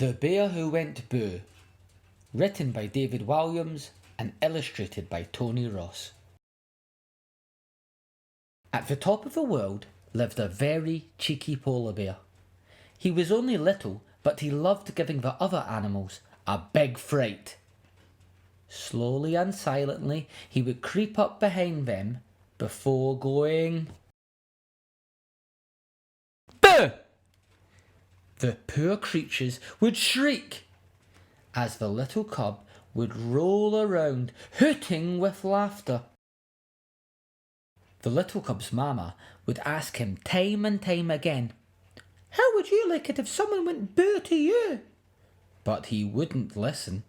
The Bear Who Went Boo, written by David Williams and illustrated by Tony Ross. At the top of the world lived a very cheeky polar bear. He was only little, but he loved giving the other animals a big fright. Slowly and silently he would creep up behind them before going "Boo!" The poor creatures would shriek as the little cub would roll around, hooting with laughter. The little cub's mama would ask him time and time again, "How would you like it if someone went boo to you?" But he wouldn't listen.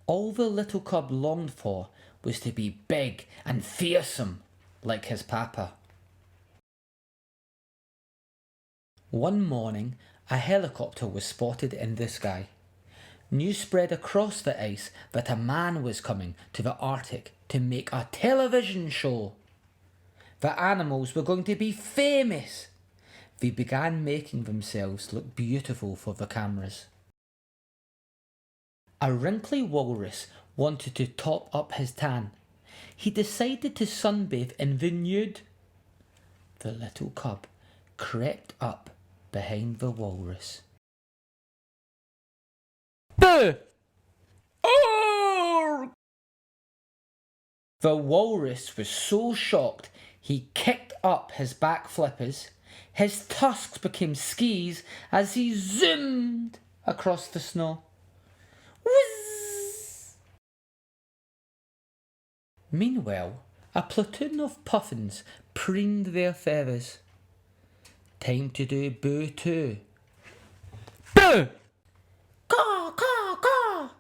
All the little cub longed for was to be big and fearsome like his papa. One morning, a helicopter was spotted in the sky. News spread across the ice that a man was coming to the Arctic to make a television show. The animals were going to be famous. They began making themselves look beautiful for the cameras. A wrinkly walrus wanted to top up his tan. He decided to sunbathe in the nude. The little cub crept up behind the walrus. "Boo! Oh!" The walrus was so shocked he kicked up his back flippers. His tusks became skis as he zoomed across the snow. Whizz! Meanwhile, a platoon of puffins preened their feathers. Time to do boo too. "Boo! Caw, caw, caw!"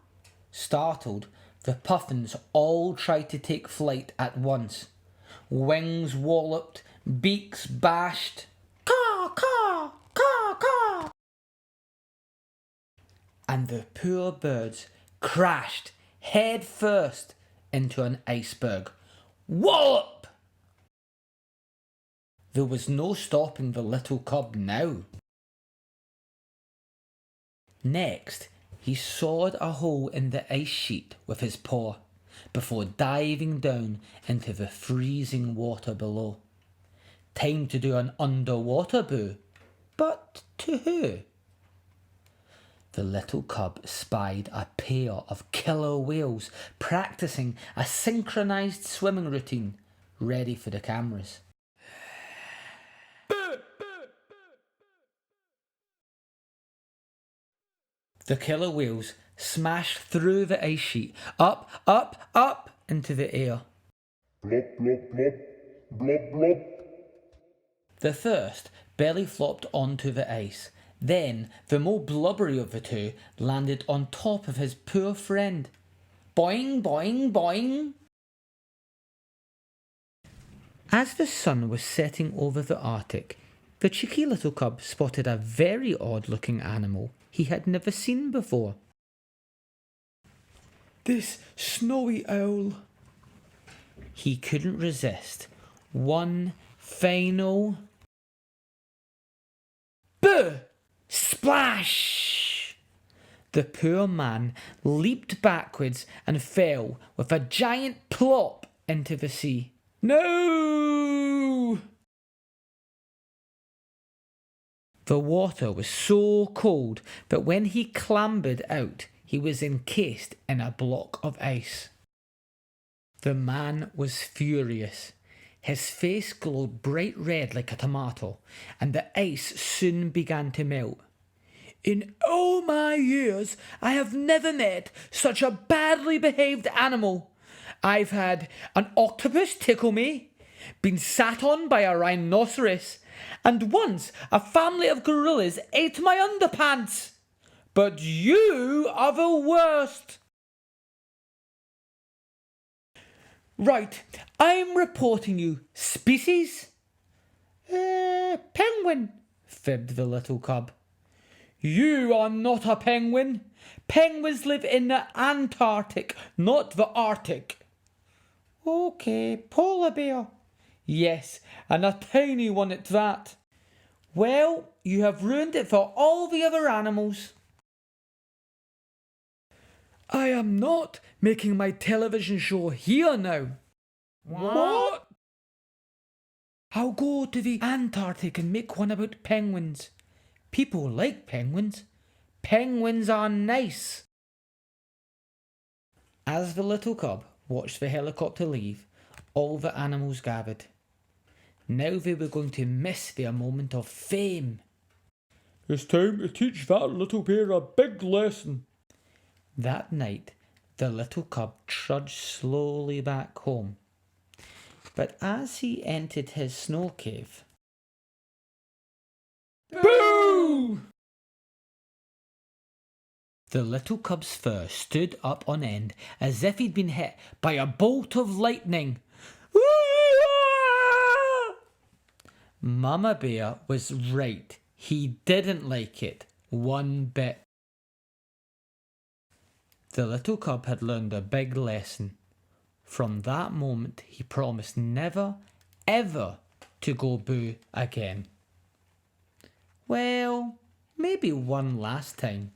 Startled, the puffins all tried to take flight at once. Wings walloped, beaks bashed. "Caw, caw, caw, caw!" And the poor birds crashed head first into an iceberg. Wallop! There was no stopping the little cub now. Next, he sawed a hole in the ice sheet with his paw before diving down into the freezing water below. Time to do an underwater boo. But to who? The little cub spied a pair of killer whales practicing a synchronized swimming routine, ready for the cameras. The killer whales smashed through the ice sheet, up, up, up into the air. Plop, plop, plop, blop, blop. The first belly flopped onto the ice. Then the more blubbery of the two landed on top of his poor friend. Boing, boing, boing. As the sun was setting over the Arctic, the cheeky little cub spotted a very odd-looking animal he had never seen before. "This snowy owl." He couldn't resist one final "Boo!" Splash! The poor man leaped backwards and fell with a giant plop into the sea. No! The water was so cold that when he clambered out, he was encased in a block of ice. The man was furious. His face glowed bright red like a tomato, and the ice soon began to melt. "In all my years, I have never met such a badly behaved animal. I've had an octopus tickle me, been sat on by a rhinoceros, and once a family of gorillas ate my underpants. But you are the worst." "Right, I'm reporting you. Species?" Penguin," fibbed the little cub. "You are not a penguin. Penguins live in the Antarctic, not the Arctic." "Okay, polar bear." "Yes, and a tiny one at that." Well, you have ruined it for all the other animals. I am not making my television show here now. What? I'll go to the Antarctic and make one about penguins. People like penguins. Penguins are nice. As the little cub watched the helicopter leave, all the animals gathered. Now they were going to miss their moment of fame. It's time to teach that little bear a big lesson. That night, the little cub trudged slowly back home. But as he entered his snow cave... Boo! The little cub's fur stood up on end as if he'd been hit by a bolt of lightning. Mama Bear was right. He didn't like it one bit. The little cub had learned a big lesson. From that moment, he promised never, ever to go boo again. Well, maybe one last time.